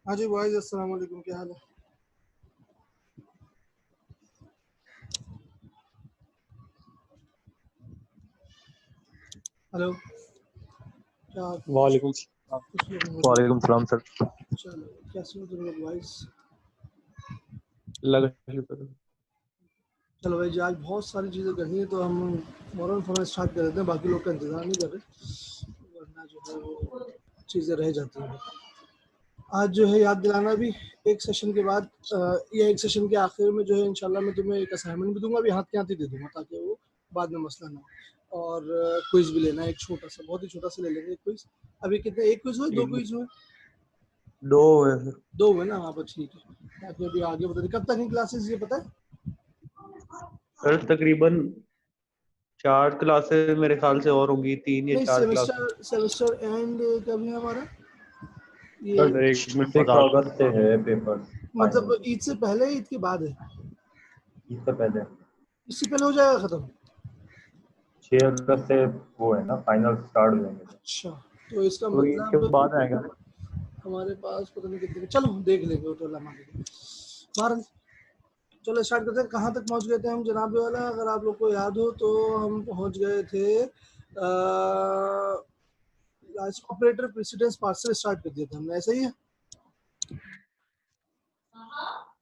हाँ जी बॉयज, अस्सलाम वालेकुम। क्या हाल है? हेलो। क्या आप वालेकुम कुछ लोग हो गए? वालेकुम सलाम सर। चलो, कैसे हो तुम लोग बॉयज? अल्लाह का शुक्र है। चलो भाई जी, आज बहुत सारी चीज़ें करनी है तो हम फ़ौरन फ़ौरन स्टार्ट कर देते हैं। बाकी लोग का इंतज़ार नहीं कर रहे, वरना जो है वो चीज़ें रह जाती हैं। आज जो है याद दिलाना भी, एक सेशन के बाद या एक सेशन के आखिर में जो है इंशाल्लाह मैं तुम्हें एक असाइनमेंट भी दूंगा, अभी हाथ के हाथ ही दे दूंगा ताकि वो बाद में मसला ना हो। और क्विज भी लेना है, एक छोटा सा, बहुत ही छोटा सा ले लेंगे क्विज। अभी कितने, एक क्विज हुए, दो क्विज हुए? दो है सर। दो हुए ना? हाँ बस ठीक है। ताकि अभी आगे बता दें कब तक की क्लासेस, ये पता है? सर तकरीबन 4 क्लासेस मेरे ख्याल से और होंगी, 3 या नहीं, 4 क्लासेस। सेमेस्टर एंड कब है हमारा ये? सर एक मिनट सिक्स बता दूं। अगस्त से है पेपर फाइनल। मतलब ईद से पहले, ईद के बाद है? इससे पहले इससे पहले हो जाएगा खत्म? 6 अगस्त से वो है ना, फाइनल स्टार्ट हो जाएंगे। अच्छा, तो इसका तो इसके मतलब बाद आएगा। हमारे पास पता नहीं कितने, चलो देख लेंगे वो तो अल्लाह मालिक। बाहर, चलो स्टार्ट करते हैं। कहाँ तक पहुँच गए थे हम जनाब वाला? अगर आप लोग को याद हो तो हम पहुँच गए थे ऑपरेटर प्रेसिडेंस पार्सर स्टार्ट कर दिया था हमने, ऐसा ही है?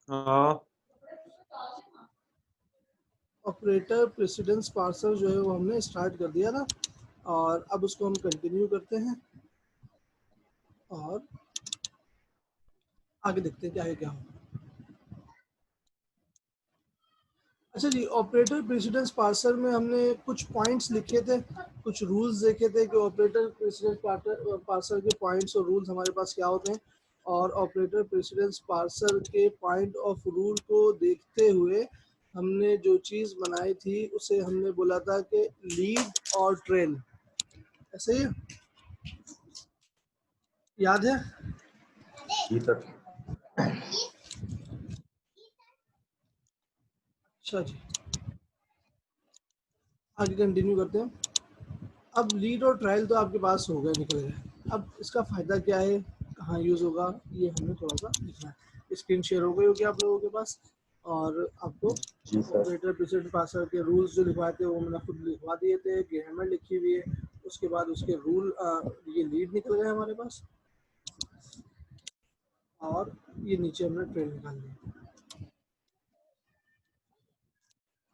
हाँ ऑपरेटर प्रेसिडेंस पार्सर जो है वो हमने स्टार्ट कर दिया था, और अब उसको हम कंटिन्यू करते हैं और आगे देखते हैं क्या है क्या हो। अच्छा जी, ऑपरेटर प्रेसिडेंस पार्सर में हमने कुछ पॉइंट्स लिखे थे, कुछ रूल्स देखे थे कि ऑपरेटर प्रेसिडेंस पार्सर के पॉइंट्स और रूल्स हमारे पास क्या होते हैं। और ऑपरेटर प्रेसिडेंस पार्सर के पॉइंट ऑफ रूल को देखते हुए हमने जो चीज़ बनाई थी उसे हमने बोला था कि लीड और ट्रेल, ऐसे ही याद है? जी सर। अच्छा जी, आगे कंटिन्यू करते हैं। अब लीड और ट्रायल तो आपके पास हो गए, निकल गए। अब इसका फ़ायदा क्या है, कहाँ यूज़ होगा, ये हमें थोड़ा सा लिखना है। स्क्रीन शेयर हो गई होगी आप लोगों के पास, और आपको जी सर। ऑपरेटर प्रेसिडेंट पासर के रूल्स जो लिखवाए थे वो मैंने खुद लिखवा दिए थे, ग्रामर लिखी हुई है। उसके बाद उसके रूल, ये लीड निकल गए हमारे पास, और ये नीचे हमने ट्रेल निकाल लिया।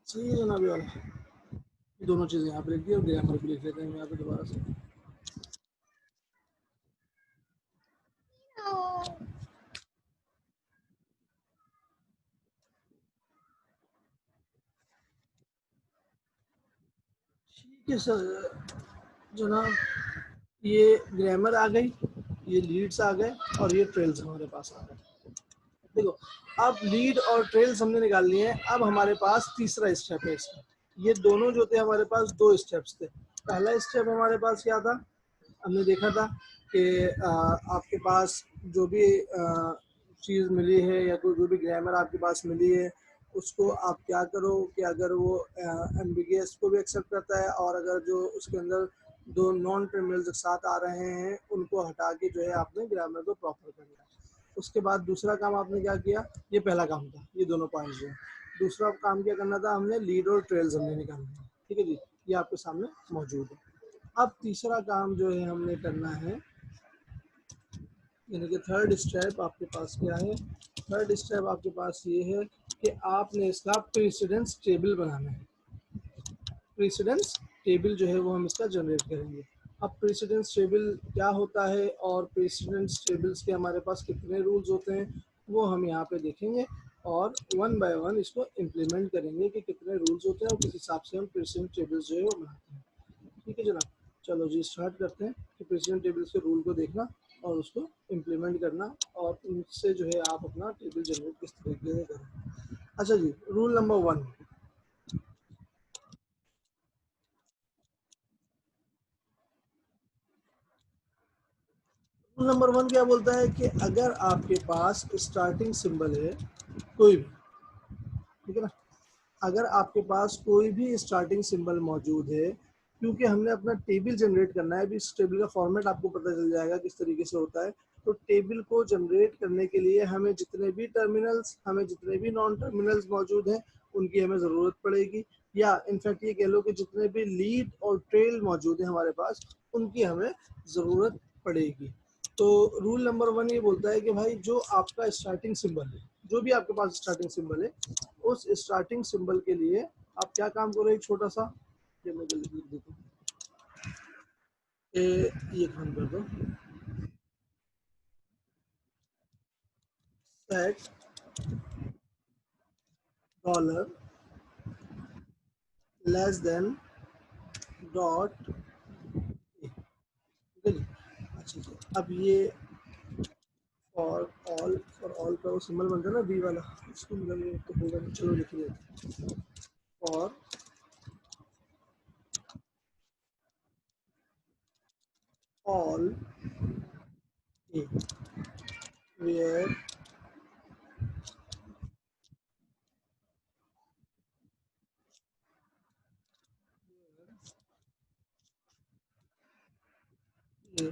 सही है जनाबी वाला? ये दोनों चीज़ें यहाँ पे लिख दी और ग्रामर भी लिख लेते हैं यहाँ पे दोबारा से। ठीक है सर जनाब, ये ग्रामर आ गई, ये लीड्स आ गए, और ये ट्रेल्स हमारे पास आ गए। देखो, अब लीड और ट्रेल्स हमने निकाल लिए हैं। अब हमारे पास तीसरा स्टेप है इसका। ये दोनों जो थे हमारे पास दो स्टेप्स थे। पहला स्टेप हमारे पास क्या था, हमने देखा था कि आपके पास जो भी चीज़ मिली है या कोई जो भी ग्रामर आपके पास मिली है, उसको आप क्या करो कि अगर वो एम्बिगियस को भी एक्सेप्ट करता है, और अगर जो उसके अंदर दो नॉन टर्मिनल्स एक साथ आ रहे हैं उनको हटा के जो है आपने ग्रामर को प्रॉपर कर लिया। उसके बाद दूसरा काम आपने क्या किया, ये पहला काम था, ये दोनों पॉइंट्स जो है। दूसरा काम क्या करना था, हमने लीड और ट्रेल्स हमने निकालना है। ठीक है जी, ये आपके सामने मौजूद है। अब तीसरा काम जो है हमने करना है, यानी कि थर्ड स्टेप आपके पास क्या है? थर्ड स्टेप आपके पास ये है कि आपने इसका प्रेसिडेंस टेबल बनाना है। प्रेसिडेंस टेबल जो है वो हम इसका जनरेट करेंगे। अब प्रेसिडेंस टेबल क्या होता है और प्रेसिडेंस टेबल्स के हमारे पास कितने रूल्स होते हैं वो हम यहाँ पे देखेंगे, और वन बाय वन इसको इम्प्लीमेंट करेंगे कि कितने रूल्स होते हैं और किस हिसाब से हम प्रेसिडेंस टेबल्स जो है वो बनाते हैं। ठीक है जनाब, चलो जी स्टार्ट करते हैं कि प्रेसिडेंट टेबल्स के रूल को देखना और उसको इम्प्लीमेंट करना, और उनसे जो है आप अपना टेबल जनरेट किस तरीके से करें। अच्छा जी, रूल नंबर 1। रूल नंबर 1 क्या बोलता है कि अगर आपके पास स्टार्टिंग सिंबल है कोई भी, ठीक है ना, अगर आपके पास कोई भी स्टार्टिंग सिंबल मौजूद है, क्योंकि हमने अपना टेबल जनरेट करना है, अभी इस टेबल का फॉर्मेट आपको पता चल जाएगा किस तरीके से होता है। तो टेबल को जनरेट करने के लिए हमें जितने भी टर्मिनल्स, हमें जितने भी नॉन टर्मिनल्स मौजूद हैं उनकी हमें ज़रूरत पड़ेगी, या इनफैक्ट ये कह लो कि जितने भी लीड और ट्रेल मौजूद हैं हमारे पास उनकी हमें ज़रूरत पड़ेगी। तो रूल नंबर 1 ये बोलता है कि भाई जो आपका स्टार्टिंग सिंबल है, जो भी आपके पास स्टार्टिंग सिंबल है, उस स्टार्टिंग सिंबल के लिए आप क्या काम करो, एक छोटा सा, ये मैं जल्दी लिख देता हूँ, ये काम कर दो, set dollar less than dot, ठीक है जी। अच्छा जी, अब ये फॉर ऑल का वो सिंबल बनता है ना बी वाला, इसको मतलब तो होगा नहीं, चलो लिख लेते, for all a where a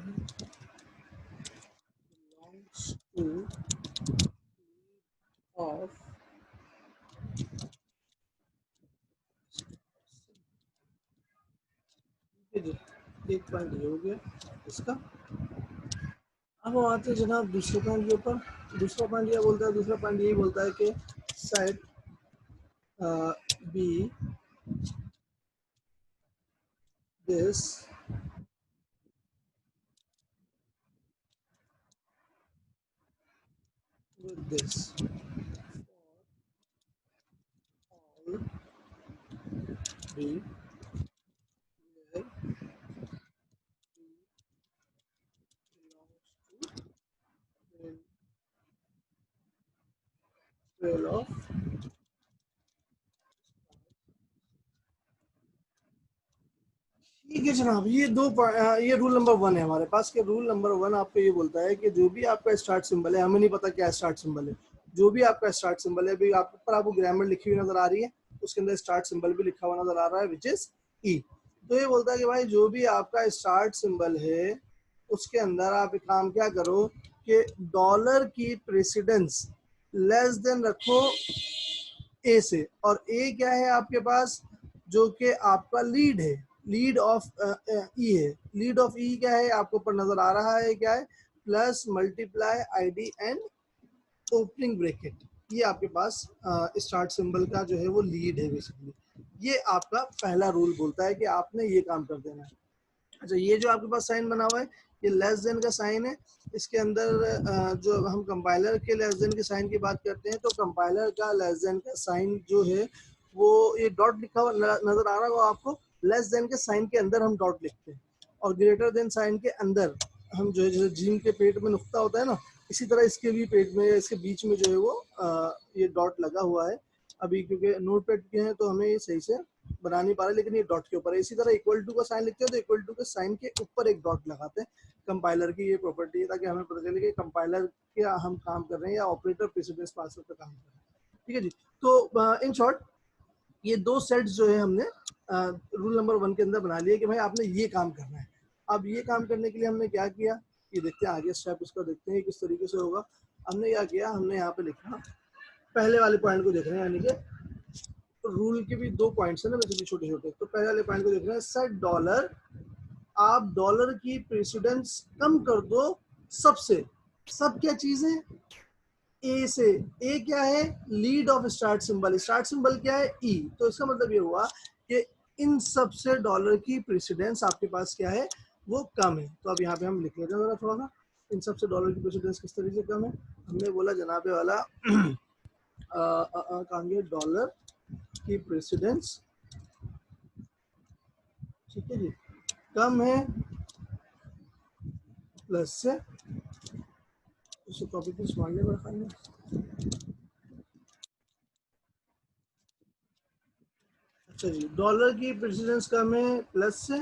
belongs to of, ठीक है जी, एक पॉइंट ये हो गया इसका। अब हम आते हैं जनाब दूसरे पॉइंट के ऊपर। दूसरा पॉइंट यह बोलता है, दूसरा पॉइंट यही बोलता है कि set B this with this all b where b belongs to trail of, ठीक है जनाब। ये ये रूल नंबर 1 है हमारे पास के। रूल नंबर 1 आपको ये बोलता है कि जो भी आपका स्टार्ट सिंबल है, हमें नहीं पता क्या स्टार्ट सिंबल है, जो भी आपका स्टार्ट सिंबल है, अभी आप पर आपको ग्रामर लिखी हुई नजर आ रही है, उसके अंदर स्टार्ट सिंबल भी लिखा हुआ नजर आ रहा है विच इज ई। तो ये बोलता है कि भाई जो भी आपका स्टार्ट सिंबल है उसके अंदर आप एक काम क्या करो कि डॉलर की प्रेसिडेंस लेस देन रखो ए से, और ए क्या है आपके पास, जो कि आपका लीड है, लीड ऑफ ई है। लीड ऑफ ई क्या है आपको ऊपर नजर आ रहा है, क्या है, plus multiply ID and opening bracket. ये आपके पास स्टार्ट सिंबल का जो है वो लीड है बेसिकली। ये आपका पहला रूल बोलता है कि आपने ये काम कर देना है। अच्छा, ये जो आपके पास साइन बना हुआ है ये लेस देन का साइन है। इसके अंदर जो हम कंपाइलर के लेस देन के साइन की बात करते हैं तो कंपाइलर का लेस देन का साइन जो है वो ये डॉट लिखा हुआ नजर आ रहा होगा आपको। लेस देन के साइन के अंदर हम डॉट लिखते हैं, और ग्रेटर देन साइन के अंदर हम जो है, जैसे जीम के पेट में नुक्ता होता है ना, इसी तरह इसके भी पेट में, इसके बीच में जो है वो ये डॉट लगा हुआ है। अभी क्योंकि नोट पैड के हैं तो हमें ये सही से बना नहीं पा रहे, लेकिन ये डॉट के ऊपर है। इसी तरह इक्वल टू का साइन लिखते हैं तो इक्वल टू के साइन के ऊपर एक डॉट लगाते हैं। कंपाइलर की ये प्रॉपर्टी है ताकि हमें पता चले कि कंपाइलर क्या हम काम कर रहे हैं या ऑपरेटर प्रेसिडेंस पासवर्ड का काम कर रहे हैं। ठीक है जी। तो इन शॉर्ट ये दो सेट्स जो है हमने रूल नंबर 1 के अंदर बना लिए कि भाई आपने ये काम करना है। अब ये काम करने के लिए हमने क्या किया, ये देखते हैं आगे स्टेप इसका, देखते हैं किस तरीके से होगा। हमने क्या किया, हमने यहाँ पे लिखा, पहले वाले पॉइंट को देख रहे हैं, यानी कि रूल के भी 2 पॉइंट्स है ना बेसिकली छोटे छोटे। तो पहले वाले पॉइंट को देख रहे हैं, सेट डॉलर, आप डॉलर की प्रेसिडेंस कम कर दो सबसे। सब क्या चीज है, ए से। ए क्या है, lead of start symbol. Start symbol क्या है, ई। तो इसका मतलब ये हुआ कि इन सब से डॉलर की प्रेसिडेंस आपके पास क्या है, वो कम है। तो अब यहाँ पे हम लिख लेते हैं जरा थोड़ा सा, इन सब से डॉलर की प्रेसिडेंस किस तरीके से कम है। हमने बोला जनाबे वाला कहाँ गया, डॉलर की प्रेसिडेंस, ठीक है जी, कम है प्लस से, उसे कॉपी पेस्ट मार लेगा खाली। अच्छा जी, डॉलर की प्रेसिडेंस कम है प्लस से,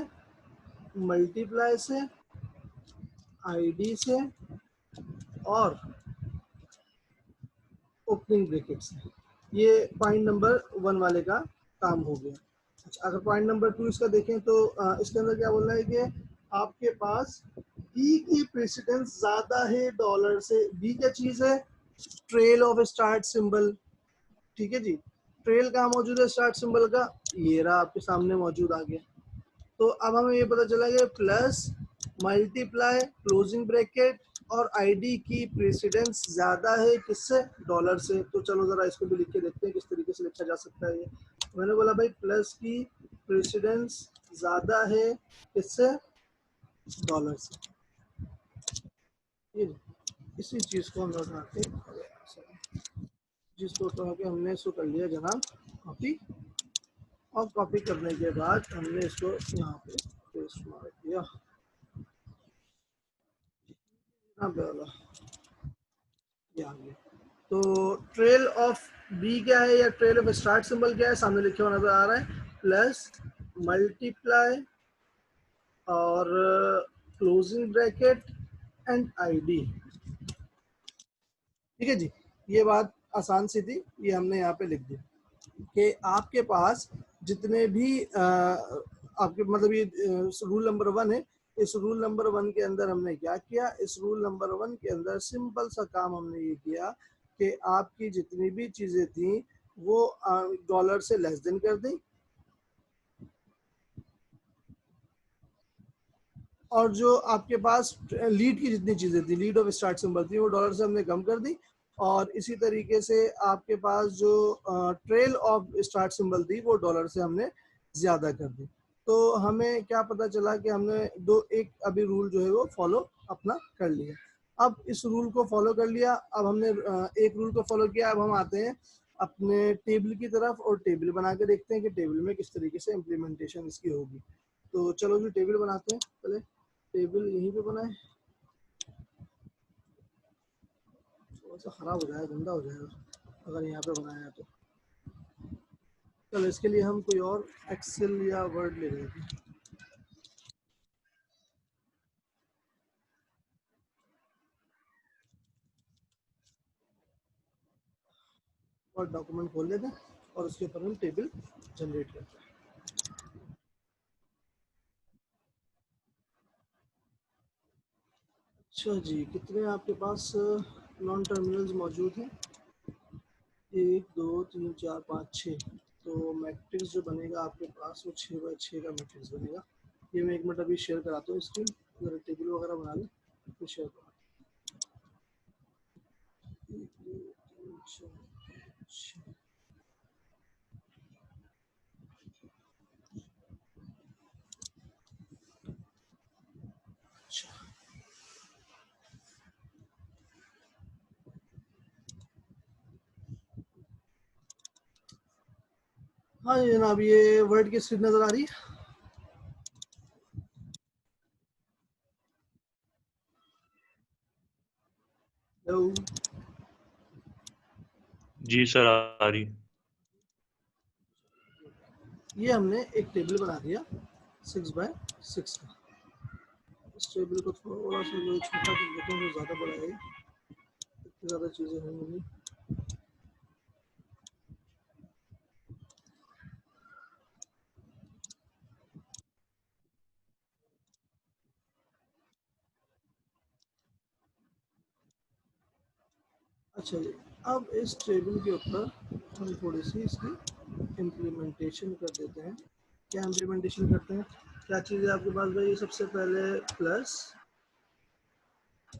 मल्टीप्लाई से, आईडी से, और ओपनिंग ब्रैकेट से। ये पॉइंट नंबर 1 वाले का काम हो गया। अच्छा, अगर पॉइंट नंबर 2 इसका देखें तो इसके अंदर क्या बोल रहा है कि आपके पास बी की प्रेसिडेंस ज्यादा है डॉलर से। बी क्या चीज है? Trail of start symbol. ठीक है जी, ट्रेल कहाँ मौजूद है स्टार्ट सिंबल का? ये रहा आपके सामने मौजूद आ गया। तो अब हमें ये पता चला कि प्लस मल्टीप्लाई क्लोजिंग ब्रैकेट और आईडी की प्रेसिडेंस ज्यादा है किससे? डॉलर से। तो चलो जरा इसको भी लिख के देखते हैं किस तरीके से लिखा जा सकता है ये। मैंने बोला भाई प्लस की प्रेसिडेंस ज्यादा है किससे? डॉलर से। ये इसी चीज को हम उठा के जिसको उठा के हमने इसको कर लिया जनाब कॉपी। और कॉपी करने के बाद हमने इसको यहाँ पे पेस्ट मार दिया। यहाँ पे वाला ये आ गया। तो ट्रेल ऑफ बी क्या है या ट्रेल ऑफ स्टार्ट सिंबल क्या है? सामने लिखे हुआ नजर आ रहा है, प्लस मल्टीप्लाई और क्लोजिंग ब्रैकेट एंड आईडी। ठीक है जी, ये बात आसान सी थी, ये हमने यहाँ पे लिख दी कि आपके पास जितने भी आपके मतलब ये रूल नंबर 1 है। इस रूल नंबर 1 के अंदर हमने क्या किया? इस रूल नंबर 1 के अंदर सिंपल सा काम हमने ये किया कि आपकी जितनी भी चीजें थी वो डॉलर से लेस देन कर दी, और जो आपके पास लीड की जितनी चीजें थी, लीड ऑफ स्टार्ट सिंबल थी, वो डॉलर से हमने कम कर दी। और इसी तरीके से आपके पास जो ट्रेल ऑफ स्टार्ट सिंबल थी वो डॉलर से हमने ज्यादा कर दी। तो हमें क्या पता चला कि हमने एक अभी रूल जो है वो फॉलो अपना कर लिया। अब इस रूल को फॉलो कर लिया, अब हमने एक रूल को फॉलो किया। अब हम आते हैं अपने टेबल की तरफ और टेबल बना के देखते हैं कि टेबल में किस तरीके से इम्प्लीमेंटेशन इसकी होगी। तो चलो जी टेबल बनाते हैं। पहले टेबल यहीं पे बनाए, थोड़ा सा खराब हो जाएगा, गंदा हो जाएगा अगर यहाँ पे बनाया है तो। चलो इसके लिए हम कोई और एक्सेल या वर्ड ले लेते हैं। और डॉक्यूमेंट खोल लेते हैं और उसके ऊपर हम टेबल जनरेट करते हैं। अच्छा जी, कितने आपके पास नॉन टर्मिनल्स मौजूद हैं? 1 2 3 4 5 6। तो मैट्रिक्स जो बनेगा आपके पास वो 6 बाई 6 का मैट्रिक्स बनेगा। ये मैं एक मिनट अभी शेयर कराता हूँ स्क्रीन, अगर टेबल वगैरह बना लें तो शेयर करा। 1 2 3 4 5 6। अच्छा, हाँ जी जनाब, ये वर्ड की स्क्रीन नजर आ रही है? हेलो, जी सर आ रही। ये हमने एक टेबल बना दिया 6 बाय 6 का। इस टेबल को थोड़ा सा जो छोटा कर देते हैं, वो ज़्यादा बड़ा है, इतनी ज़्यादा चीज़ें होंगी। अच्छा जी, अब इस टेबल के ऊपर हम थोड़ी सी इसकी इम्प्लीमेंटेशन कर देते हैं। क्या इम्प्लीमेंटेशन करते हैं? क्या चीज़ है आपके पास भाई? सबसे पहले plus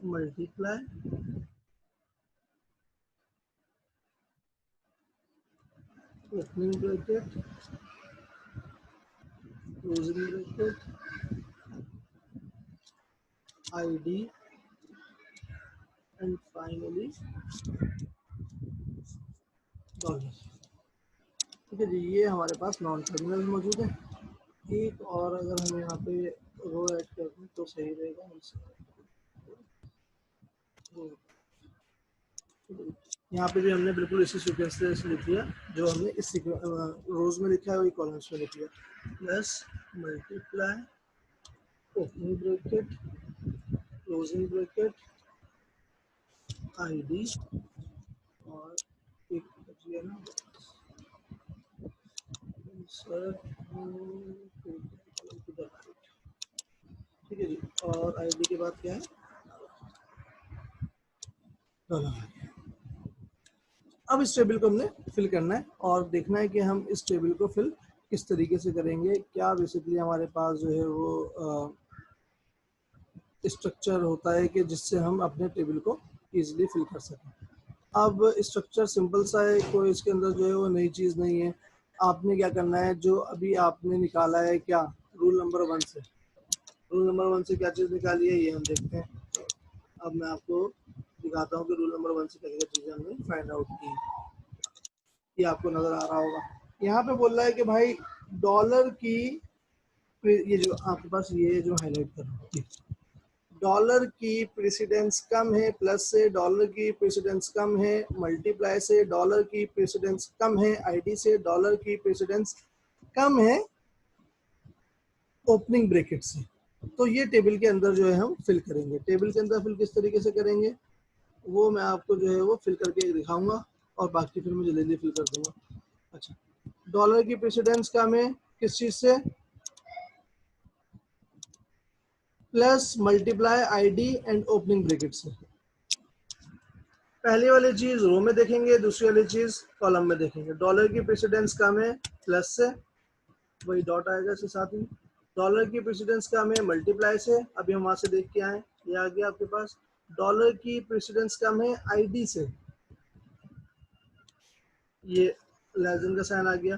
multiply opening bracket closing bracket ID and finally dollar. ठीक है जी, ये हमारे पास नॉन टर्मिनल मौजूद है। एक और अगर हम यहाँ पे रो ऐड कर दें तो सही रहेगा। यहाँ पे भी हमने बिल्कुल इसी सीक्वेंस से लिख लिया जो हमने इस रोज में लिखा है वही कॉलम्स में लिख लिया। Plus multiply opening bracket closing bracket ID और एक बचिए ना सर, ठीक ठीक है जी। और आईडी के बाद क्या है, डॉलर। अब इस टेबल को हमने फिल करना है और देखना है कि हम इस टेबल को फिल किस तरीके से करेंगे। क्या बेसिकली हमारे पास जो है वो स्ट्रक्चर होता है कि जिससे हम अपने टेबल को इजीली फिल कर सकें। अब स्ट्रक्चर सिंपल सा है, कोई इसके अंदर जो है वो नई चीज़ नहीं है। आपने क्या करना है, जो अभी आपने निकाला है क्या रूल नंबर 1 से, रूल नंबर 1 से क्या चीज़ निकाली है ये हम देखते हैं। अब मैं आपको दिखाता हूँ कि रूल नंबर 1 से क्या क्या चीज़ें हमने फाइंड आउट की। ये आपको नज़र आ रहा होगा। यहाँ पे बोल रहा है कि भाई डॉलर की, ये जो आपके पास ये जो हाईलाइट कर रहा हूँ, डॉलर की प्रेसिडेंस कम है प्लस से, डॉलर की प्रेसिडेंस कम है मल्टीप्लाई से, डॉलर की प्रेसिडेंस कम है आईडी से, डॉलर की प्रेसिडेंस कम है ओपनिंग ब्रैकेट से। तो ये टेबल के अंदर जो है हम फिल करेंगे। टेबल के अंदर फिल किस तरीके से करेंगे वो मैं आपको जो है वो फिल करके दिखाऊंगा और बाकी फिर मैं जल्दी फिल कर दूंगा। अच्छा, डॉलर की प्रेसिडेंस कम है किस चीज से, plus multiply ID and opening bracket से। पहली वाली चीज रो में देखेंगे, दूसरी वाली चीज कॉलम में देखेंगे। डॉलर की प्रेसिडेंस कम है प्लस से, वही डॉट आएगा इसके साथ ही। डॉलर की प्रेसिडेंस कम है मल्टीप्लाई से, अभी हम वहां से देख के आए, ये आ गया आपके पास। डॉलर की प्रेसिडेंस कम है आईडी से, ये लेजन का साइन आ गया।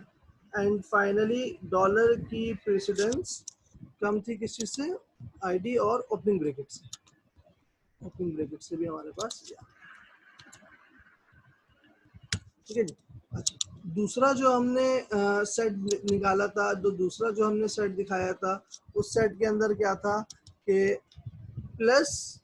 एंड फाइनली डॉलर की प्रेसिडेंस कम थी किस चीज से, आईडी और ओपनिंग ब्रैकेट से। ओपनिंग ब्रैकेट से भी हमारे पास, ठीक है जी। अच्छा, दूसरा जो हमने सेट निकाला था, दूसरा जो हमने सेट दिखाया था, उस सेट के अंदर क्या था कि प्लस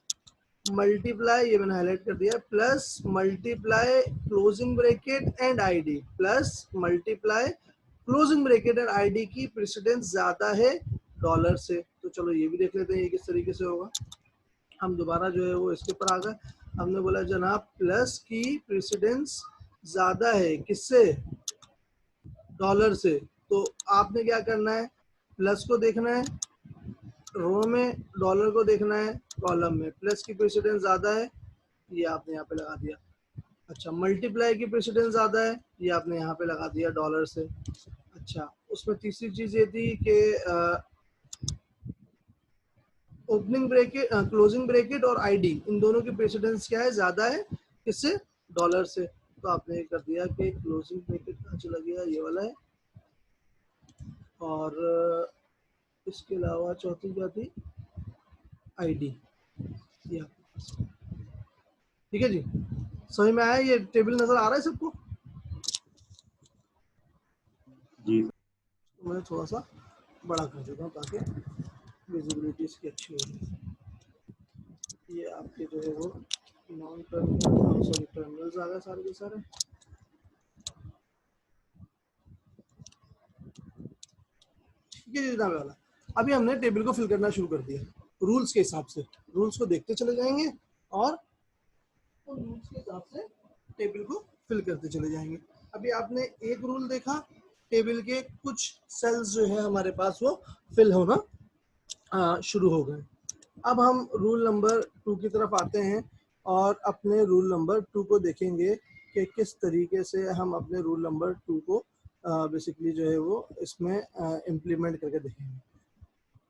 मल्टीप्लाई, ये मैंने हाईलाइट कर दिया, plus multiply closing bracket and ID, plus multiply closing bracket and ID की प्रेसिडेंस ज्यादा है डॉलर से। तो चलो ये भी देख लेते हैं ये किस तरीके से होगा। हम दोबारा जो है वो इसके ऊपर आ गए। हमने बोला जनाब प्लस की प्रेसिडेंस ज्यादा है किससे, डॉलर से। तो आपने क्या करना है, प्लस को देखना है रो में, डॉलर को देखना है कॉलम में। प्लस की प्रेसिडेंस ज्यादा है, ये आपने यहाँ पे लगा दिया। अच्छा, मल्टीप्लाई की प्रेसिडेंस ज्यादा है, ये आपने यहाँ पे लगा दिया डॉलर से। अच्छा, उसमें तीसरी चीज ये थी कि ओपनिंग ब्रैकेट, क्लोजिंग ब्रैकेट और आईडी, इन दोनों की प्रेसिडेंस क्या है, ज्यादा है किससे, डॉलर से। तो आपने कर दिया कि क्लोजिंग ब्रैकेट कहाँ चला गया, ये वाला है। और इसके अलावा चौथी क्या थी, आईडी, ये आपके पास। ठीक है जी, समझ में आया, ये टेबल नजर आ रहा है सबको। जी तो मैं थोड़ा सा बड़ा कर देता हूँ ताकि विजिबिलिटी इसकी अच्छी हो। ये आपके जो है वो नॉन टर्मिनल, सॉरी टर्मिनल्स आ गए सारे के सारे। ठीक है जी जनाब वाला। अभी हमने टेबल को फिल करना शुरू कर दिया रूल्स के हिसाब से। रूल्स को देखते चले जाएंगे और रूल्स के हिसाब से टेबल को फिल करते चले जाएंगे। अभी आपने एक रूल देखा, टेबल के कुछ सेल्स जो है हमारे पास वो फिल होना शुरू हो गए। अब हम रूल नंबर 2 की तरफ आते हैं और अपने रूल नंबर 2 को देखेंगे कि किस तरीके से हम अपने रूल नंबर 2 को बेसिकली जो है वो इसमें इम्प्लीमेंट करके देखेंगे।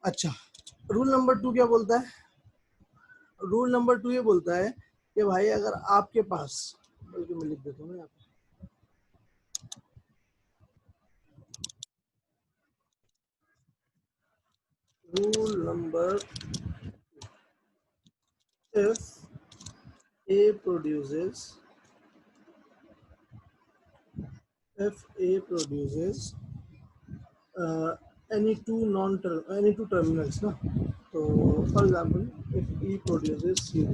अच्छा, रूल नंबर 2 क्या बोलता है, रूल नंबर 2 ये बोलता है कि भाई अगर आपके पास, बल्कि मैं लिख देता हूँ यहाँ पे, rule number, if A produces any two terminals ना, तो for example if E produces CD,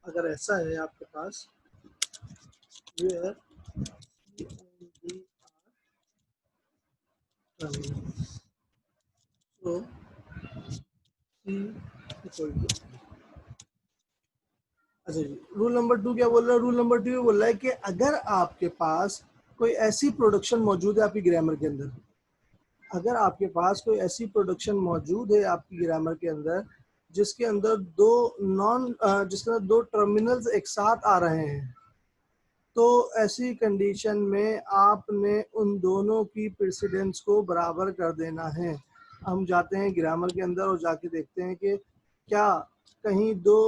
अगर ऐसा है आपके पास where C and D are terminals, so C equal to, अच्छा जी, रूल नंबर 2 क्या बोल रहा है, रूल नंबर 2 बोल रहा है कि अगर आपके पास कोई ऐसी प्रोडक्शन मौजूद है आपकी ग्रामर के अंदर, अगर आपके पास कोई ऐसी प्रोडक्शन मौजूद है आपकी ग्रामर के अंदर जिसके अंदर जिसके अंदर दो टर्मिनल्स एक साथ आ रहे हैं, तो ऐसी कंडीशन में आपने उन दोनों की प्रेसिडेंस को बराबर कर देना है। हम जाते हैं ग्रामर के अंदर और जाके देखते हैं कि क्या कहीं दो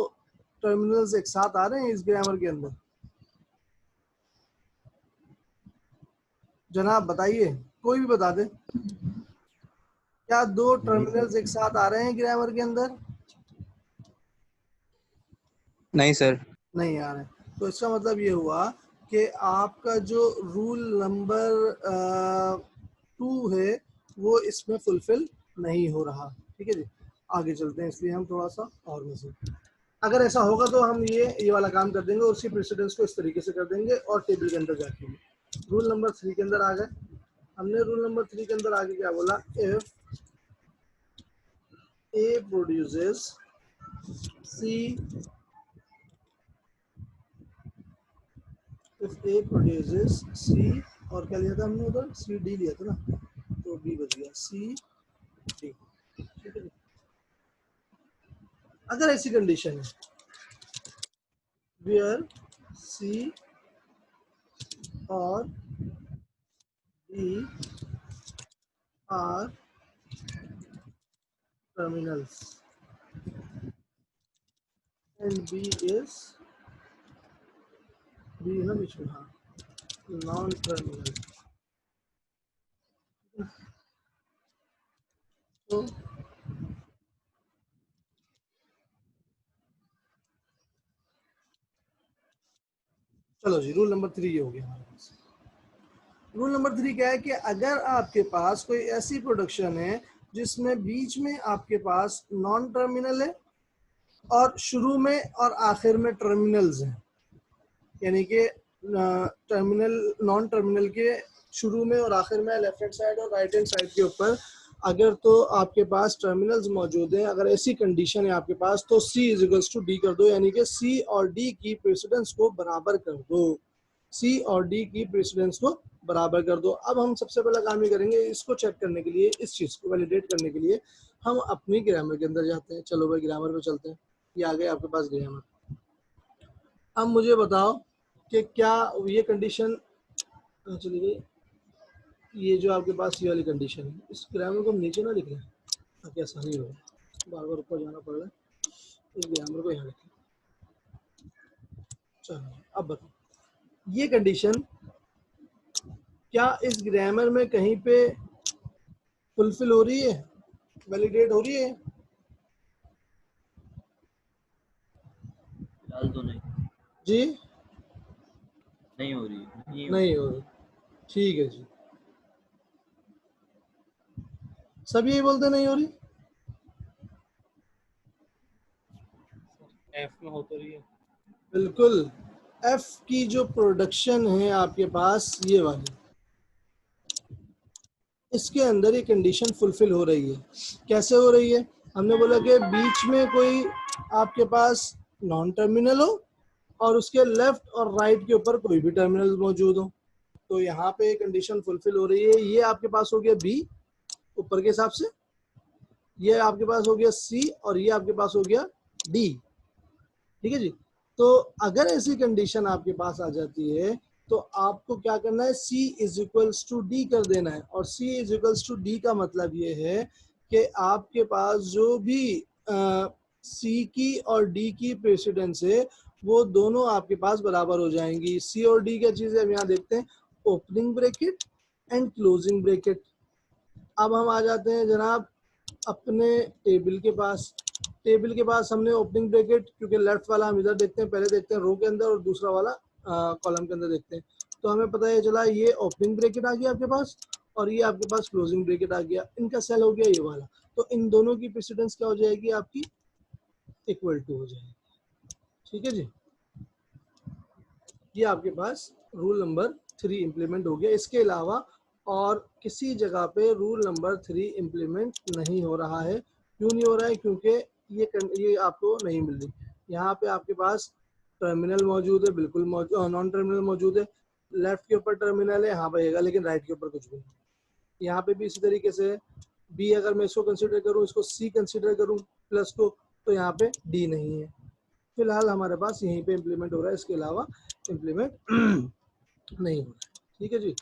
टर्मिनल्स एक साथ आ रहे हैं इस ग्रामर के अंदर। जनाब बताइए, कोई भी बता दे, क्या दो टर्मिनल्स एक साथ आ रहे हैं ग्रामर के अंदर? नहीं सर। नहीं आ रहे। तो इसका मतलब ये हुआ कि आपका जो रूल नंबर 2 है वो इसमें फुलफिल नहीं हो रहा। ठीक है जी, आगे चलते हैं, इसलिए हम थोड़ा सा और मज़ीद, अगर ऐसा होगा तो हम ये वाला काम कर देंगे और उसकी प्रेसिडेंस को इस तरीके से कर देंगे और टेबल के अंदर जाके रूल नंबर 3 के अंदर आ गए। हमने रूल नंबर 3 के अंदर आगे क्या बोला, if A produces C, if A produces C, और क्या लिया था हमने उधर, सी डी लिया था ना, तो बी बच गया सी डी। ठीक है, अगर ऐसी कंडीशन है वेयर सी और D R terminals and B is B है ना बीच में, हाँ, नॉन टर्मिनल। तो चलो जी, रूल नंबर 3 ये हो गया हमारे पास। रूल नंबर 3 क्या है कि अगर आपके पास कोई ऐसी प्रोडक्शन है जिसमें बीच में आपके पास नॉन टर्मिनल है और शुरू में और आखिर में टर्मिनल्स हैं, यानी कि टर्मिनल नॉन टर्मिनल के शुरू में और आखिर में लेफ्ट हैंड साइड और राइट हैंड साइड के ऊपर अगर तो आपके पास टर्मिनल्स मौजूद हैं, अगर ऐसी कंडीशन है आपके पास, तो C इज टू डी कर दो, यानी कि C और D की प्रेसिडेंस को बराबर कर दो। C और D की प्रेसिडेंस को बराबर कर दो। अब हम सबसे पहला काम ये करेंगे, इसको चेक करने के लिए, इस चीज़ को वैलिडेट करने के लिए हम अपनी ग्रामर के अंदर जाते हैं। चलो भाई ग्रामर पे चलते हैं, ये आ गए आपके पास ग्रामर। अब मुझे बताओ कि क्या ये कंडीशन चली गई, ये जो आपके पास ये वाली कंडीशन है, इस ग्रामर को हम नीचे ना लिख रहे हैं ताकि आसानी हो, बार बार ऊपर जाना पड़ रहा है, इस ग्रामर को यहाँ लिखें। चलो अब बताओ, ये कंडीशन क्या इस ग्रामर में कहीं पे फुलफिल हो रही है, वैलिडेट हो रही है? फिलहाल तो नहीं जी नहीं हो रही, नहीं हो रही। ठीक है जी, सब यही बोलते नहीं हो रही। एफ में हो तो रही है। बिल्कुल, एफ की जो प्रोडक्शन है आपके पास ये वाली, इसके अंदर ये कंडीशन फुलफिल हो रही है। कैसे हो रही है? हमने बोला कि बीच में कोई आपके पास नॉन टर्मिनल हो और उसके लेफ्ट और राइट के ऊपर कोई भी टर्मिनल मौजूद हो, तो यहाँ पे कंडीशन फुलफिल हो रही है। ये आपके पास हो गया बी ऊपर के हिसाब से, ये आपके पास हो गया सी और ये आपके पास हो गया डी। ठीक है जी, तो अगर ऐसी कंडीशन आपके पास आ जाती है तो आपको क्या करना है, C is equals to D कर देना है। और C is equals to D का मतलब ये है कि आपके पास जो भी C की और D की प्रेसिडेंस है वो दोनों आपके पास बराबर हो जाएंगी। C और D क्या चीज़ है हम यहाँ देखते हैं, opening bracket and closing bracket. अब हम आ जाते हैं जनाब अपने टेबल के पास। टेबल के पास हमने ओपनिंग ब्रैकेट, क्योंकि लेफ्ट वाला हम इधर देखते हैं, पहले देखते हैं रो के अंदर और दूसरा वाला कॉलम के अंदर देखते हैं, तो हमें पता है चला ये ओपनिंग ब्रैकेट आ गया आपके पास और ये आपके पास क्लोजिंग ब्रैकेट आ गया, इनका सेल हो गया ये वाला, तो इन दोनों की प्रेसिडेंस क्या हो जाएगी आपकी, इक्वल टू हो जाएगी। ठीक है जी, ये आपके पास रूल नंबर 3 इम्प्लीमेंट हो गया। इसके अलावा और किसी जगह पे रूल नंबर 3 इम्प्लीमेंट नहीं हो रहा है। क्यों नहीं हो रहा है? क्योंकि ये आपको नहीं मिल रही। यहाँ पे आपके पास टर्मिनल मौजूद है, बिल्कुल नॉन टर्मिनल मौजूद है, लेफ्ट के ऊपर टर्मिनल है, हाँ भैया, लेकिन राइट के ऊपर कुछ भी नहीं। यहाँ पे भी इसी तरीके से बी अगर मैं इसको कंसिडर करूँ, इसको सी कंसिडर करूँ प्लस को, तो यहाँ पे डी नहीं है। फिलहाल हमारे पास यहीं पे इम्प्लीमेंट हो रहा है, इसके अलावा इम्प्लीमेंट नहीं हो रहा है। ठीक है जी,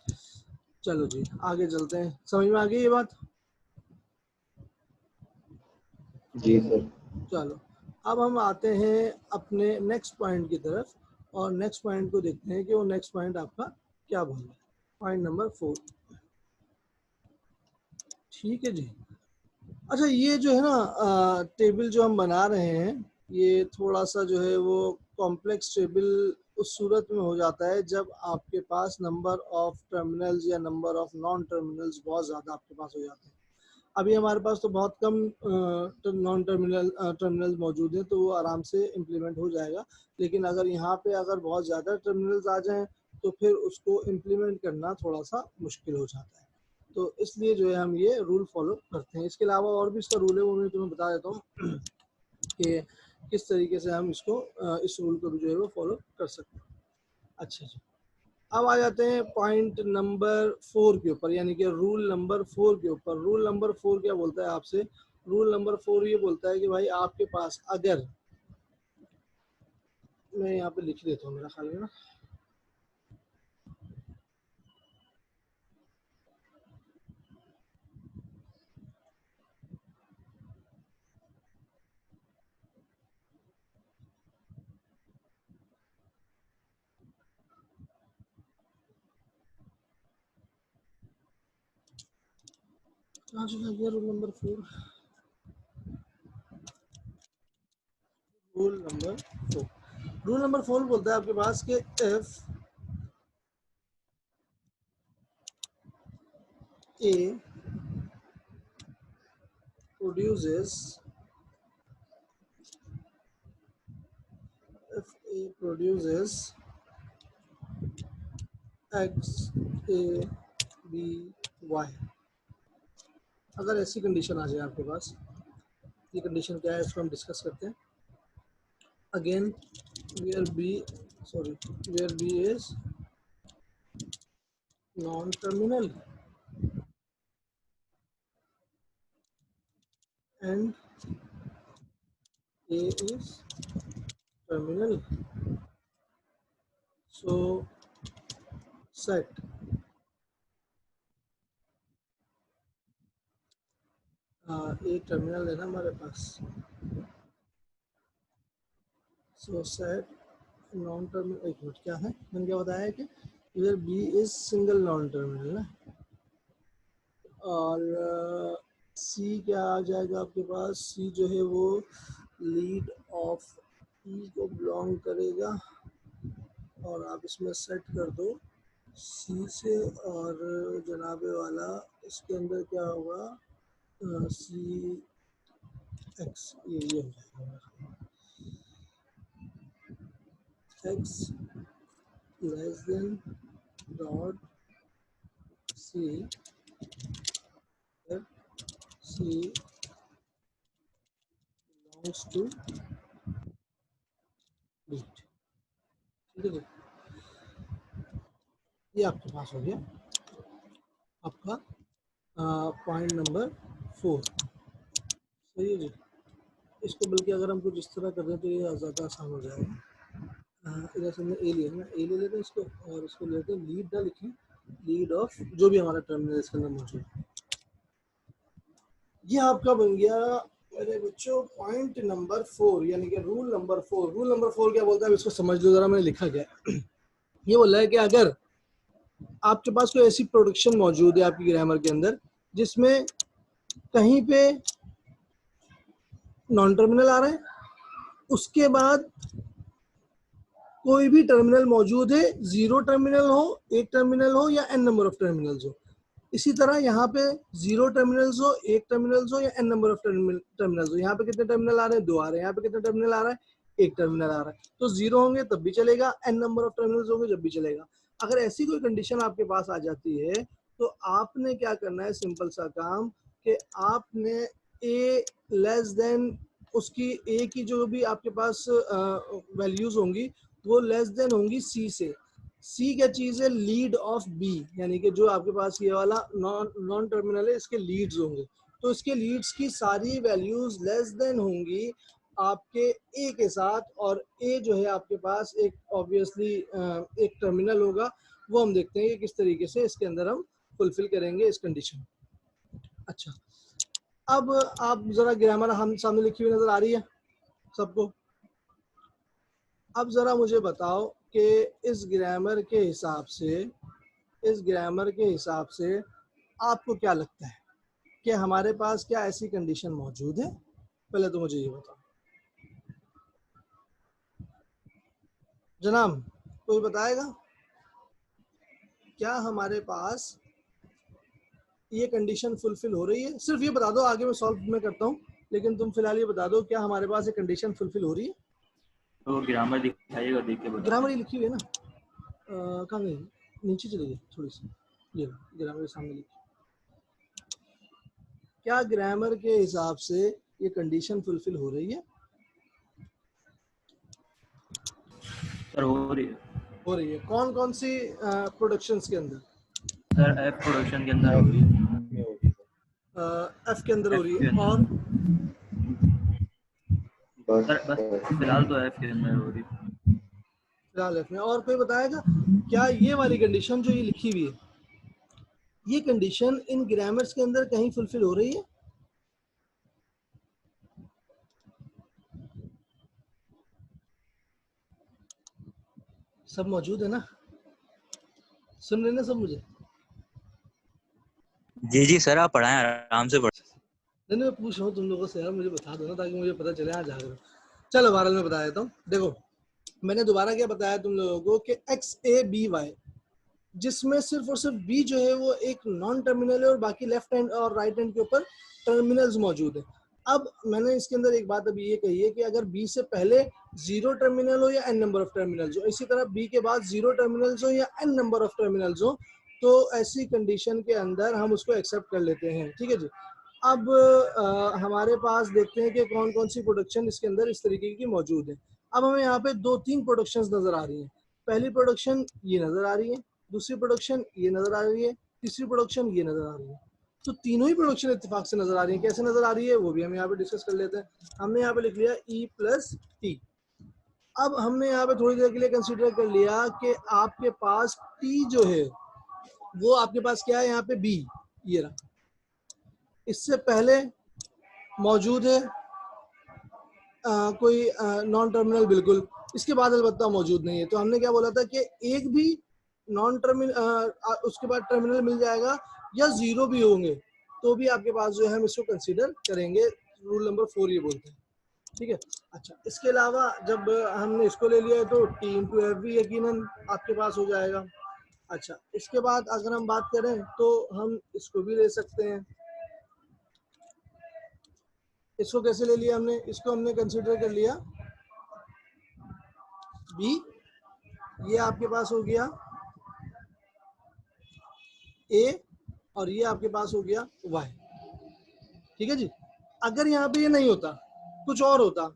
चलो जी आगे चलते हैं। समझ में आ गई ये बात? जी सर। चलो अब हम आते हैं अपने नेक्स्ट पॉइंट की तरफ, और नेक्स्ट पॉइंट को देखते हैं कि वो नेक्स्ट पॉइंट आपका क्या बोल रहा है। Point number 4। ठीक है जी। अच्छा, ये जो है ना टेबल जो हम बना रहे हैं, ये थोड़ा सा जो है वो कॉम्प्लेक्स टेबल उस सूरत में हो जाता है जब आपके पास नंबर ऑफ टर्मिनल्स या नंबर ऑफ नॉन टर्मिनल्स बहुत ज़्यादा आपके पास हो जाते हैं। अभी हमारे पास तो बहुत कम नॉन टर्मिनल मौजूद हैं, तो वो आराम से इम्प्लीमेंट हो जाएगा। लेकिन अगर यहाँ पे अगर बहुत ज़्यादा टर्मिनल्स आ जाएं तो फिर उसको इम्प्लीमेंट करना थोड़ा सा मुश्किल हो जाता है। तो इसलिए जो है हम ये रूल फॉलो करते हैं। इसके अलावा और भी इसका रूल है, वो मैं तुम्हें बता देता हूँ कि किस तरीके से हम इसको इस रूल को जो है वो फॉलो कर सकते हैं। अच्छा जी, अब आ जाते हैं पॉइंट नंबर 4 के ऊपर, यानी कि रूल नंबर 4 के ऊपर। रूल नंबर 4 क्या बोलता है आपसे? रूल नंबर 4 ये बोलता है कि भाई आपके पास अगर, मैं यहाँ पे लिख देता हूँ मेरा ख्याल में ना, कहाँ चला गया rule number 4? Rule number 4, rule number 4 बोलता है आपके पास कि if A produces, if A produces X, A, B, Y, अगर ऐसी कंडीशन आ जाए आपके पास, ये कंडीशन क्या है इसको हम डिस्कस करते हैं। Again where B is non-terminal and A is terminal, so set A terminal है ना हमारे पास, सो सेट नॉन टर्मिनल, एक मिनट क्या है मैंने क्या बताया है कि इधर B is single non terminal है, और सी क्या आ जाएगा आपके पास? सी जो है वो लीड ऑफ ई को बिलोंग करेगा, और आप इसमें सेट कर दो सी से, और जनाबे वाला इसके अंदर क्या होगा? सी एक्स, ये हो जाएगा X less than dot C, C belongs to lead. ठीक है जी, ये आपके पास हो गया आपका पॉइंट नंबर 4। सही है जी। इसको बल्कि अगर हम कुछ इस तरह कर दें तो ये ज़्यादा आसान हो जाएगा। इधर से हमने ए लिया है ना, ए ले लेते हैं इसको, और इसको लेते हैं लीड ना लिखें, लीड ऑफ जो भी हमारा टर्मिनल इसके अंदर मौजूद है। ये आपका बन गया मेरे बच्चों पॉइंट नंबर 4, यानी कि रूल नंबर 4। रूल नंबर 4 क्या बोलता है इसको समझ लो जरा, मैंने लिखा गया ये बोल रहा है कि अगर आपके पास कोई ऐसी प्रोडक्शन मौजूद है आपकी ग्रामर के अंदर जिसमें कहीं पे नॉन टर्मिनल आ रहा है, उसके बाद कोई भी टर्मिनल मौजूद है, 0 टर्मिनल हो, 1 टर्मिनल हो, या n नंबर ऑफ टर्मिनल्स हो। इसी तरह यहाँ पे 0 टर्मिनल्स हो, 1 टर्मिनल्स हो, या n नंबर ऑफ टर्मिनल्स हो। यहाँ पे कितने टर्मिनल आ रहे हैं? 2 आ रहे हैं। यहाँ पे कितने टर्मिनल आ रहा है? 1 टर्मिनल आ रहा है। तो 0 होंगे तब भी चलेगा, n नंबर ऑफ टर्मिनल्स होंगे जब भी चलेगा। अगर ऐसी कोई कंडीशन आपके पास आ जाती है तो आपने क्या करना है? सिंपल सा काम कि आपने a लेस देन उसकी a की जो भी आपके पास वैल्यूज होंगी वो लेस देन होंगी c से। सी क्या चीज है, लीड ऑफ बी, यानी कि जो आपके पास ये वाला नॉन टर्मिनल है इसके लीड्स होंगे, तो इसके लीड्स की सारी वैल्यूज लेस देन होंगी आपके ए के साथ, और ए जो है आपके पास एक ऑब्वियसली एक टर्मिनल होगा, वो हम देखते हैं कि किस तरीके से इसके अंदर हम फुलफिल करेंगे इस कंडीशन। अच्छा, अब आप जरा ग्रामर हम सामने लिखी हुई नजर आ रही है सबको? अब जरा मुझे बताओ कि इस ग्रामर के हिसाब से आपको क्या लगता है कि हमारे पास क्या ऐसी कंडीशन मौजूद है? पहले तो मुझे ये बताओ जनाब, कोई बताएगा क्या हमारे पास ये कंडीशन फुलफिल हो रही है? सिर्फ ये बता दो, आगे मैं सॉल्व मैं करता हूँ, लेकिन तुम फिलहाल ये बता दो क्या हमारे पास ये कंडीशन फुलफिल हो रही है? तो ग्रामर दिखाइएगा, देख के बता। ग्रामर ही लिखी हुई है ना, कहाँ गई? नीचे चली गई थोड़ी सी, ये ग्रामर के सामने लिखी। क्या ग्रामर के हिसाब से ये कंडीशन फुलफिल हो रही है? सर हो रही है। हो रही है। कौन कौन सी प्रोडक्शंस के अंदर? सर एफ प्रोडक्शन के अंदर हो रही है। एफ के अंदर हो एफ रही के है, अंदर। और सर बस फिलहाल तो एफ के अंदर हो रही है। फिलहाल एफ में। और कोई बताएगा क्या ये वाली कंडीशन जो ये लिखी हुई है, ये कंडीशन इन ग्रामर्स के अंदर कहीं फुलफिल हो रही है? सब मौजूद है ना? सुन रहे ना सब मुझे? जी जी सर, आप पढ़ाएं, आराम से पढ़ाएं। नहीं मैं पूछ रहा हूँ तुम लोगों से यार, मुझे बता दो ना ताकि मुझे पता चले। आज जाकर चलो बहरहाल मैं बता देता हूँ। देखो मैंने दोबारा क्या बताया तुम लोगों को कि एक्स ए बी वाई, जिसमें सिर्फ और सिर्फ बी जो है वो एक नॉन टर्मिनल है और बाकी लेफ्ट हैंड और राइट हैंड के ऊपर टर्मिनल्स मौजूद है। अब मैंने इसके अंदर एक बात अभी ये कही है कि अगर बी से पहले जीरो टर्मिनल हो या एन नंबर ऑफ टर्मिनल्स हो, इसी तरह बी के बाद जीरो टर्मिनल्स हो या एन नंबर ऑफ टर्मिनल्स हो, तो ऐसी कंडीशन के अंदर हम उसको एक्सेप्ट कर लेते हैं। ठीक है जी। अब हमारे पास देखते हैं कि कौन कौन सी प्रोडक्शन इसके अंदर इस तरीके की मौजूद है। अब हमें यहाँ पे दो तीन प्रोडक्शंस नजर आ रही हैं। पहली प्रोडक्शन ये नजर आ रही है, दूसरी प्रोडक्शन ये नजर आ रही है, तीसरी प्रोडक्शन ये नजर आ रही है। तो तीनों ही प्रोडक्शन इत्तेफाक से नजर आ रही है। कैसे नजर आ रही है वो भी हम यहाँ पे डिस्कस कर लेते हैं। हमने यहाँ पे लिख लिया E प्लस टी। अब हमने यहाँ पे थोड़ी देर के लिए कंसीडर कर लिया कि आपके पास टी जो है वो आपके पास क्या है, यहाँ पे बी ये रहा, इससे पहले मौजूद है कोई नॉन टर्मिनल बिल्कुल, इसके बाद अलबत्ता मौजूद नहीं है। तो हमने क्या बोला था कि एक भी नॉन टर्मिनल उसके बाद टर्मिनल मिल जाएगा या जीरो भी होंगे तो भी आपके पास जो है हम इसको कंसीडर करेंगे। रूल नंबर 4 ये बोलते हैं। ठीक है। अच्छा, इसके अलावा जब हमने इसको ले लिया है तो टी इंटू एफ भी यकीनन आपके पास हो जाएगा। अच्छा, इसके बाद अगर हम बात करें तो हम इसको भी ले सकते हैं। इसको कैसे ले लिया हमने? इसको हमने कंसीडर कर लिया बी, ये आपके पास हो गया ए, और ये आपके पास हो गया वाई। ठीक है जी। अगर यहाँ पे ये नहीं होता, कुछ और होता,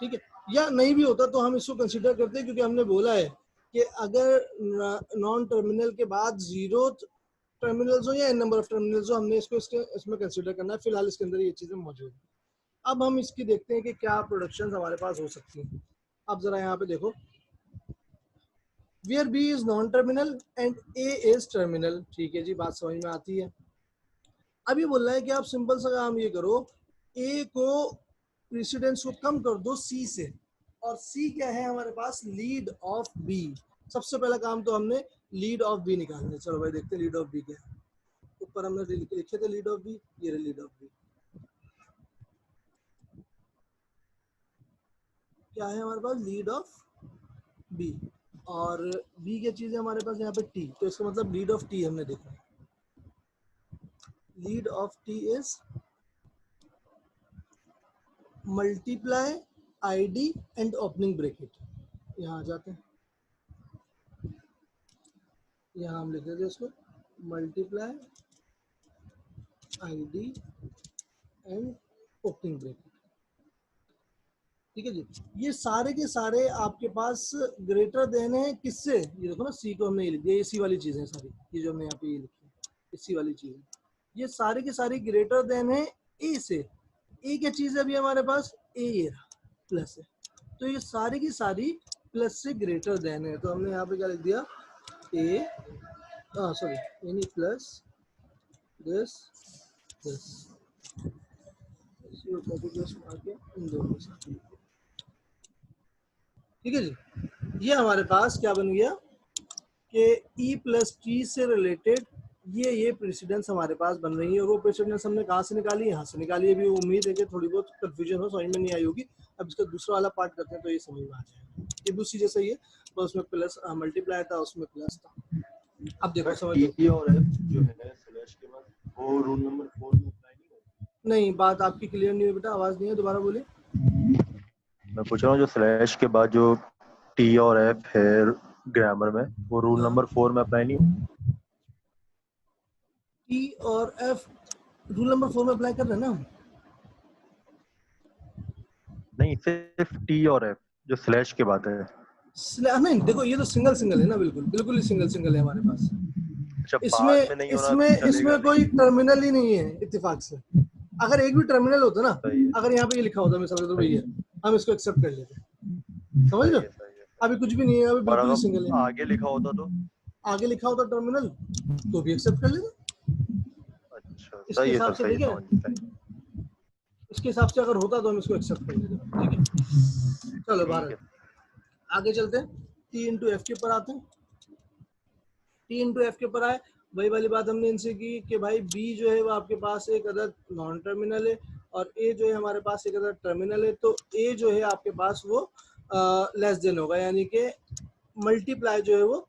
ठीक है, या नहीं भी होता तो हम इसको कंसीडर करते हैं, क्योंकि हमने बोला है कि अगर नॉन टर्मिनल के बाद जीरो टर्मिनल्स हो या एन नंबर ऑफ टर्मिनल्स हो, हमने इसको इसमें कंसीडर करना है। फिलहाल इसके अंदर ये चीजें मौजूद है। अब हम इसकी देखते हैं कि क्या प्रोडक्शन हमारे पास हो सकती हैं। अब जरा यहाँ पे देखो, where B is non-terminal and A is terminal। ठीक है जी, बात समझ में आती है। अब ये बोल रहा है कि आप सिंपल सा काम ये करो, A को प्रेसिडेंस को कम कर दो C से, और C क्या है हमारे पास? Lead of B। सबसे पहला काम तो हमने लीड ऑफ B निकालना। चलो भाई देखते हैं लीड ऑफ B क्या है। ऊपर हमने लिखे थे लीड ऑफ B, ये रहा लीड ऑफ B। क्या है हमारे पास? लीड ऑफ B, और B क्या चीज है हमारे पास यहाँ पे? T। तो इसका मतलब लीड ऑफ T हमने देखा। Lead of T is multiply ID and opening bracket. यहाँ आ जाते हैं, यहाँ हम लिख देते हैं इसको multiply ID and opening bracket. ठीक है जी। ये सारे के सारे आपके पास ग्रेटर देन है किससे, ये देखो ना सी को हमने ये लिख दिया, ये सी वाली चीजें सारी, ये जो हमने यहाँ पे ये लिखी है ये सी वाली चीजें, ये सारे के सारे ग्रेटर देन है ए से। ए क्या चीज है अभी हमारे पास, ए ये प्लस है, तो ये सारी की सारी प्लस से ग्रेटर देन है, तो हमने यहाँ पे क्या लिख दिया ए, सॉरी यानी प्लस दिस इन दोनों के साथ, ठीक है जी। ये हमारे पास क्या बन गया कि ई प्लस टी से रिलेटेड ये प्रेसिडेंस हमारे पास बन रही है, और वो प्रेसिडेंस हमने कहाँ से निकाली, यहाँ से निकाली। अभी उम्मीद है कि थोड़ी बहुत कंफ्यूजन हो, समझ में नहीं आई होगी। अब इसका दूसरा वाला पार्ट करते हैं तो ये समझ में आ जाएगा। ये दूसरी जैसे ही है, तो उसमें प्लस मल्टीप्लाई था, उसमें प्लस था। अब देखो समझ लो, और एफ जो है स्लैश के बाद वो रूल नंबर 4 में अप्लाई नहीं होगा। नहीं बात आपकी क्लियर नहीं हुई बेटा, आवाज नहीं है, दोबारा बोलिए। मैं पूछ रहा हूँ जो स्लैश के बाद जो टी और एफ है ग्रामर में, वो रूल नंबर 4 में अप्लाई नहीं होगा। टी और एफ रूल नंबर 4 में अप्लाई कर रहे हैं ना, नहीं सिर्फ टी और एफ जो स्लैश के बाद है। नहीं देखो ये तो सिंगल सिंगल है ना, बिल्कुल ही सिंगल है हमारे पास। अच्छा, इसमें बाद में नहीं होना इसमें चलेगा इसमें नहीं। कोई टर्मिनल ही नहीं है इत्तेफाक से। अगर एक भी टर्मिनल होता ना, सही है। अगर यहाँ पे ये लिखा होता मिसाल के तौर पे ये, हम इसको एक्सेप्ट कर लेते, समझ लो। सही है। अभी कुछ भी नहीं है, अभी और बिल्कुल ही अगर सिंगल है। आगे लिखा होता तो आगे लिखा होता टर्मिनल तो भी एक्सेप्ट कर लेते। अच्छा इसके सही है हिसाब सर, से सही देखिए, समझ। इसके हिसाब से अगर होता तो हम इसको एक्सेप्ट कर लेते, ठीक है। चलो ठीक भारत है। आगे चलते हैं, टी इंटू एफ के ऊपर आते हैं। टी इंटू एफ के ऊपर आए, वही वाली बात हमने इनसे की कि भाई बी जो है वो आपके पास एक अदर नॉन टर्मिनल है, और ए जो है हमारे पास एक अदर टर्मिनल है, तो ए जो है आपके पास वो लेस देन होगा, यानी कि मल्टीप्लाई जो है वो